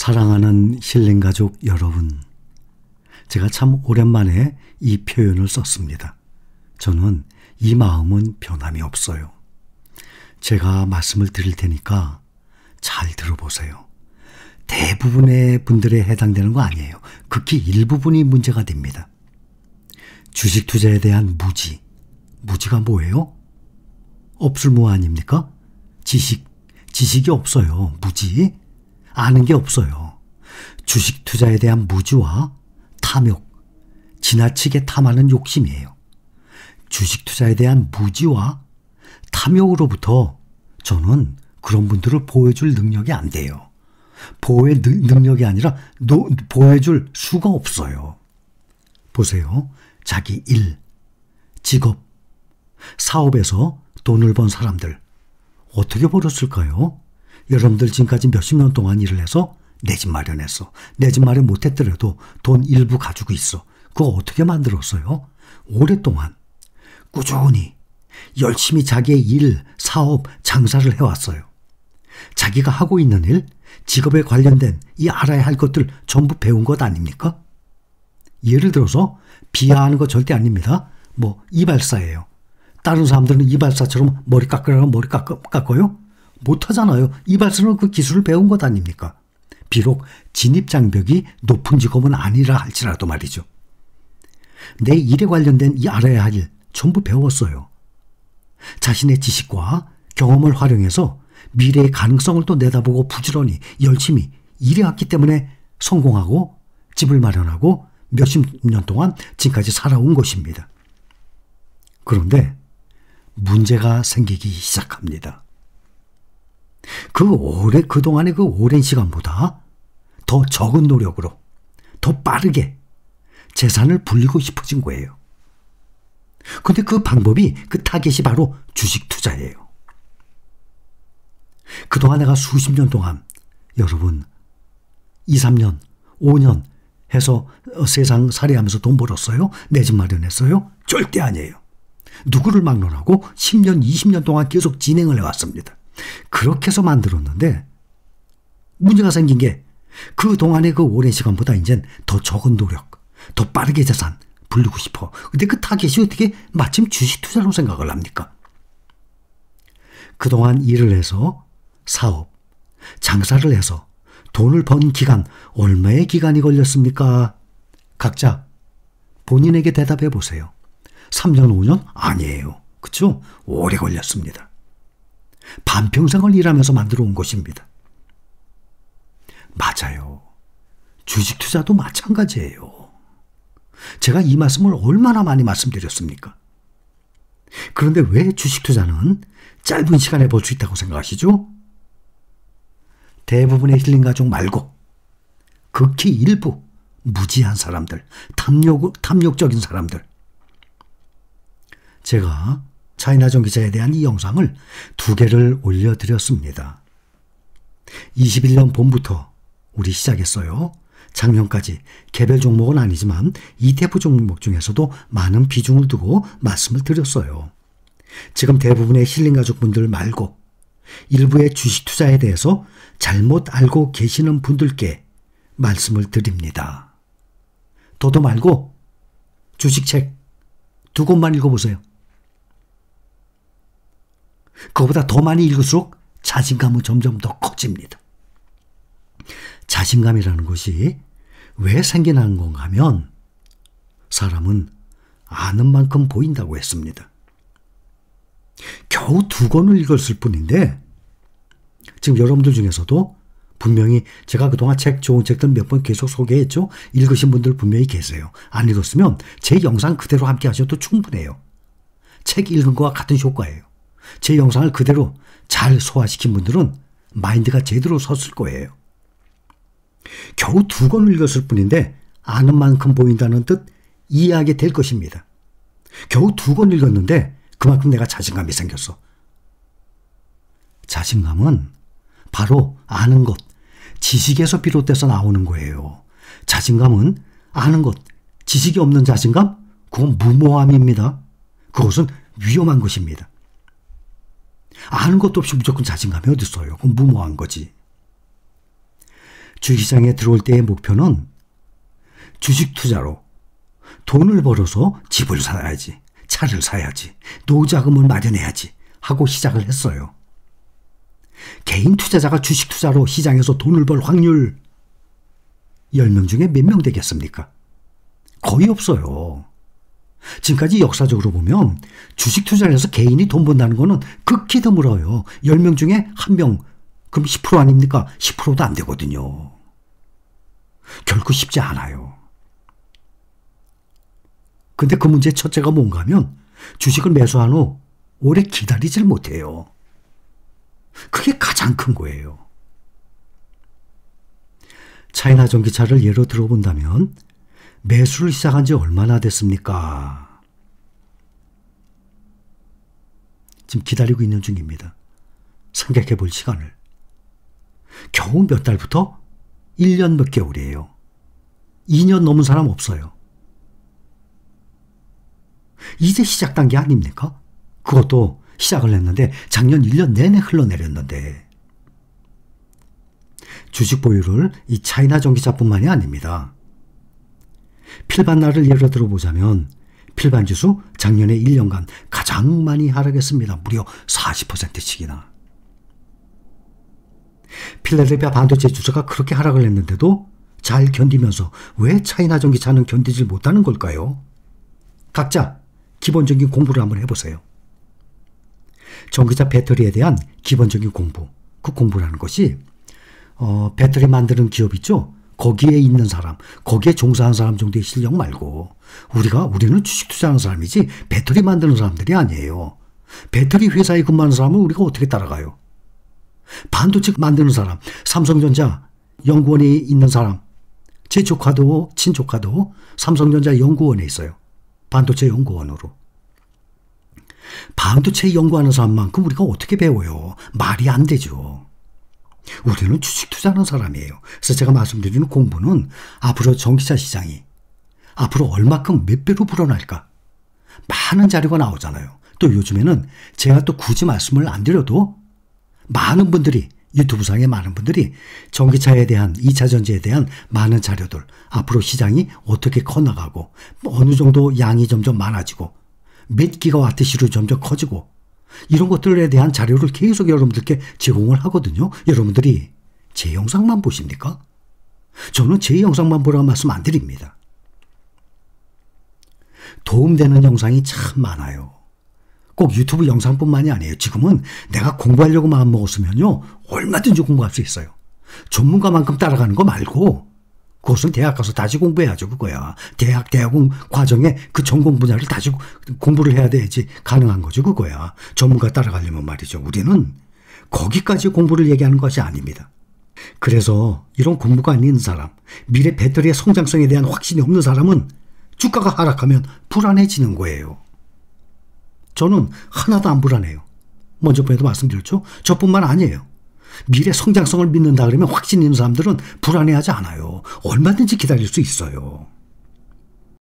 사랑하는 힐링가족 여러분, 제가 참 오랜만에 이 표현을 썼습니다. 저는 이 마음은 변함이 없어요. 제가 말씀을 드릴 테니까 잘 들어보세요. 대부분의 분들에 해당되는 거 아니에요. 극히 일부분이 문제가 됩니다. 주식 투자에 대한 무지. 무지가 뭐예요? 없을무 아닙니까? 지식이 없어요. 무지. 아는 게 없어요. 주식 투자에 대한 무지와 탐욕, 지나치게 탐하는 욕심이에요. 주식 투자에 대한 무지와 탐욕으로부터 저는 그런 분들을 보호해줄 능력이 안 돼요. 보호의 능력이 아니라 보호해줄 수가 없어요. 보세요. 자기 일, 직업, 사업에서 돈을 번 사람들 어떻게 벌었을까요? 여러분들 지금까지 몇십 년 동안 일을 해서 내 집 마련했어. 내 집 마련 못했더라도 돈 일부 가지고 있어. 그거 어떻게 만들었어요? 오랫동안 꾸준히 열심히 자기의 일, 사업, 장사를 해왔어요. 자기가 하고 있는 일, 직업에 관련된 이 알아야 할 것들 전부 배운 것 아닙니까? 예를 들어서 비하하는 거 절대 아닙니다. 이발사예요. 다른 사람들은 이발사처럼 머리 깎으라고 머리 깎아요? 못하잖아요. 이발사는 그 기술을 배운 것 아닙니까? 비록 진입장벽이 높은 직업은 아니라 할지라도 말이죠. 내 일에 관련된 이 알아야 할 일 전부 배웠어요. 자신의 지식과 경험을 활용해서 미래의 가능성을 또 내다보고 부지런히 열심히 일해왔기 때문에 성공하고 집을 마련하고 몇십 년 동안 지금까지 살아온 것입니다. 그런데 문제가 생기기 시작합니다. 그동안의 그 오랜 시간보다 더 적은 노력으로 더 빠르게 재산을 불리고 싶어진 거예요. 근데 그 방법이, 그 타겟이 바로 주식 투자예요. 그동안 내가 수십 년 동안 여러분 2, 3년, 5년 해서 세상 살이하면서 돈 벌었어요? 내 집 마련했어요? 절대 아니에요. 누구를 막론하고 10년, 20년 동안 계속 진행을 해왔습니다. 그렇게 해서 만들었는데 문제가 생긴 게 그동안의 그 오랜 시간보다 이젠 더 적은 노력, 더 빠르게 재산 불리고 싶어. 근데 그 타겟이 어떻게 마침 주식 투자로 생각을 합니까? 그동안 일을 해서 사업, 장사를 해서 돈을 번 기간, 얼마의 기간이 걸렸습니까? 각자 본인에게 대답해 보세요. 3년, 5년? 아니에요. 그렇죠? 오래 걸렸습니다. 반평생을 일하면서 만들어 온 것입니다. 맞아요. 주식 투자도 마찬가지예요. 제가 이 말씀을 얼마나 많이 말씀드렸습니까? 그런데 왜 주식 투자는 짧은 시간에 벌 수 있다고 생각하시죠? 대부분의 힐링 가족 말고 극히 일부 무지한 사람들, 탐욕적인 사람들. 제가 차이나전 기자에 대한 이 영상을 2개를 올려드렸습니다. 21년 봄부터 우리 시작했어요. 작년까지 개별 종목은 아니지만 ETF 종목 중에서도 많은 비중을 두고 말씀을 드렸어요. 지금 대부분의 힐링 가족분들 말고 일부의 주식 투자에 대해서 잘못 알고 계시는 분들께 말씀을 드립니다. 도도 말고 주식책 2권만 읽어보세요. 그거보다 더 많이 읽을수록 자신감은 점점 더 커집니다. 자신감이라는 것이 왜 생기는 건가 하면 사람은 아는 만큼 보인다고 했습니다. 겨우 2권을 읽었을 뿐인데 지금 여러분들 중에서도 분명히 제가 그동안 좋은 책들 몇 번 계속 소개했죠. 읽으신 분들 분명히 계세요. 안 읽었으면 제 영상 그대로 함께 하셔도 충분해요. 책 읽은 거와 같은 효과예요. 제 영상을 그대로 잘 소화시킨 분들은 마인드가 제대로 섰을 거예요. 겨우 2권을 읽었을 뿐인데 아는 만큼 보인다는 뜻 이해하게 될 것입니다. 겨우 2권 읽었는데 그만큼 내가 자신감이 생겼어. 자신감은 바로 아는 것, 지식에서 비롯돼서 나오는 거예요. 자신감은 아는 것, 지식이 없는 자신감? 그건 무모함입니다. 그것은 위험한 것입니다. 아는 것도 없이 무조건 자신감이 어디 있어요. 그건 무모한 거지. 주식시장에 들어올 때의 목표는 주식 투자로 돈을 벌어서 집을 사야지, 차를 사야지, 노후자금을 마련해야지 하고 시작을 했어요. 개인 투자자가 주식 투자로 시장에서 돈을 벌 확률 10명 중에 몇 명 되겠습니까? 거의 없어요. 지금까지 역사적으로 보면 주식 투자를 해서 개인이 돈 번다는 거는 극히 드물어요. 10명 중에 1명, 그럼 10% 아닙니까? 10%도 안 되거든요. 결코 쉽지 않아요. 근데 그 문제의 첫째가 뭔가 하면 주식을 매수한 후 오래 기다리질 못해요. 그게 가장 큰 거예요. 차이나 전기차를 예로 들어본다면 매수를 시작한 지 얼마나 됐습니까? 지금 기다리고 있는 중입니다. 생각해 볼 시간을. 겨우 몇 달부터 1년 몇 개월이에요. 2년 넘은 사람 없어요. 이제 시작 단계 아닙니까? 그것도 시작을 했는데 작년 1년 내내 흘러내렸는데 주식 보유를 이 차이나 전기차뿐만이 아닙니다. 필반나를 예로 들어보자면 필반지수 작년에 1년간 가장 많이 하락했습니다. 무려 40%씩이나. 필라델피아 반도체 주가가 그렇게 하락을 했는데도 잘 견디면서 왜 차이나 전기차는 견디질 못하는 걸까요? 각자 기본적인 공부를 한번 해보세요. 전기차 배터리에 대한 기본적인 공부, 그 공부라는 것이 배터리 만드는 기업 있죠? 거기에 있는 사람, 거기에 종사하는 사람 정도의 실력 말고 우리는 주식 투자하는 사람이지 배터리 만드는 사람들이 아니에요. 배터리 회사에 근무하는 사람은 우리가 어떻게 따라가요? 반도체 만드는 사람, 삼성전자 연구원에 있는 사람, 제 조카도 친조카도 삼성전자 연구원에 있어요. 반도체 연구원으로. 반도체 연구하는 사람만큼 우리가 어떻게 배워요? 말이 안 되죠. 우리는 주식 투자하는 사람이에요. 그래서 제가 말씀드리는 공부는 앞으로 전기차 시장이 앞으로 얼마큼 몇 배로 불어날까? 많은 자료가 나오잖아요. 또 요즘에는 제가 또 굳이 말씀을 안 드려도 많은 분들이 유튜브상에 많은 분들이 전기차에 대한 2차 전지에 대한 많은 자료들 앞으로 시장이 어떻게 커나가고 어느 정도 양이 점점 많아지고 몇 기가와트시로 점점 커지고 이런 것들에 대한 자료를 계속 여러분들께 제공을 하거든요. 여러분들이 제 영상만 보십니까? 저는 제 영상만 보라고 말씀 안 드립니다. 도움되는 영상이 참 많아요. 꼭 유튜브 영상뿐만이 아니에요. 지금은 내가 공부하려고 마음먹었으면요 얼마든지 공부할 수 있어요. 전문가만큼 따라가는 거 말고 그것은 대학 가서 다시 공부해야죠. 그거야. 대학원 과정에 그 전공 분야를 다시 공부를 해야 돼야지 가능한 거죠. 그거야. 전문가 따라가려면 말이죠. 우리는 거기까지 공부를 얘기하는 것이 아닙니다. 그래서 이런 공부가 있는 사람, 미래 배터리의 성장성에 대한 확신이 없는 사람은 주가가 하락하면 불안해지는 거예요. 저는 하나도 안 불안해요. 먼저 번에도 말씀드렸죠. 저뿐만 아니에요. 미래 성장성을 믿는다 그러면 확신 있는 사람들은 불안해하지 않아요. 얼마든지 기다릴 수 있어요.